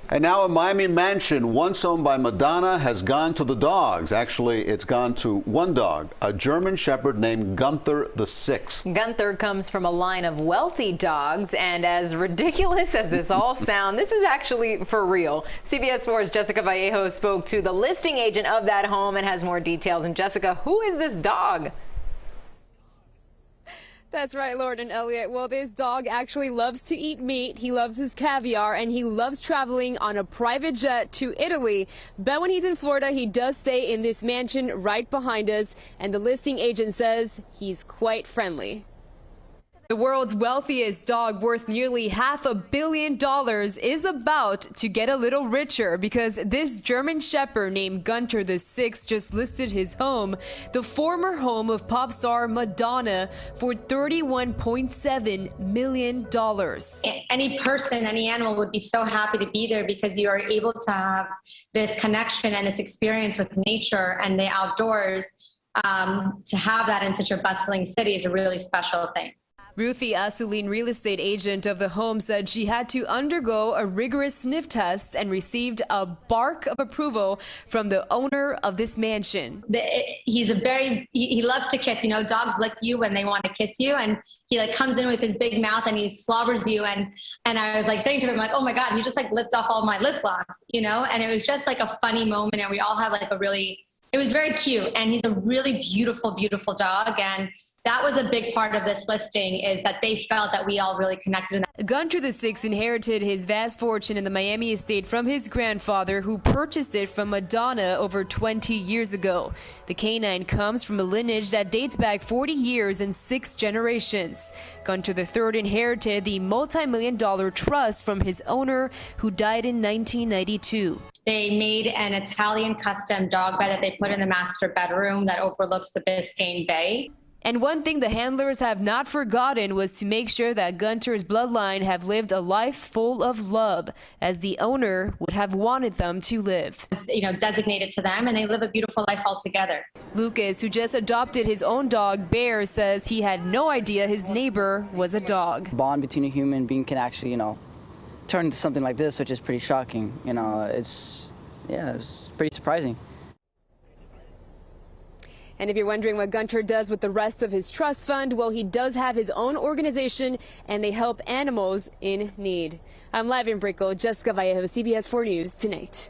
And now a Miami mansion once owned by Madonna has gone to the dogs. Actually, it's gone to one dog, a German Shepherd named Gunther VI. Gunther comes from a line of wealthy dogs, and as ridiculous as this all sounds, this is actually for real. CBS 4's Jessica Vallejo spoke to the listing agent of that home and has more details. And Jessica, who is this dog? That's right, Lord and Elliot. Well, this dog actually loves to eat meat. He loves his caviar, and he loves traveling on a private jet to Italy. But when he's in Florida, he does stay in this mansion right behind us, and the listing agent says he's quite friendly. The world's wealthiest dog, worth nearly $500 million, is about to get a little richer because this German Shepherd named Gunther VI just listed his home, the former home of pop star Madonna, for $31.7 million. Any person, any animal would be so happy to be there because you are able to have this connection and this experience with nature and the outdoors. To have that in such a bustling city is a really special thing. Ruthie, Assouline real estate agent of the home, said she had to undergo a rigorous sniff test and received a bark of approval from the owner of this mansion. He loves to kiss. You know, dogs lick you when they want to kiss you, and he like comes in with his big mouth and he slobbers you. And I was like saying to him, like, oh my God, he just like licked off all my lip gloss, you know? And it was just like a funny moment, and we all had like it was very cute. And he's a really beautiful, beautiful dog. And that was a big part of this listing, is that they felt that we all really connected. Gunther VI inherited his vast fortune in the Miami estate from his grandfather, who purchased it from Madonna over 20 years ago. The canine comes from a lineage that dates back 40 years and 6 generations. Gunther III inherited the multi-million-dollar trust from his owner, who died in 1992. They made an Italian custom dog bed that they put in the master bedroom that overlooks the Biscayne Bay. And one thing the handlers have not forgotten was to make sure that Gunther's bloodline have lived a life full of love, as the owner would have wanted them to live. You know, designated to them, and they live a beautiful life all together. Lucas, who just adopted his own dog, Bear, says he had no idea his neighbor was a dog. Bond between a human being can actually, you know, turn into something like this, which is pretty shocking. You know, it's pretty surprising. And if you're wondering what Gunther does with the rest of his trust fund, well, he does have his own organization, and they help animals in need. I'm live in Brickell, Jessica Vallejo, CBS 4 News Tonight.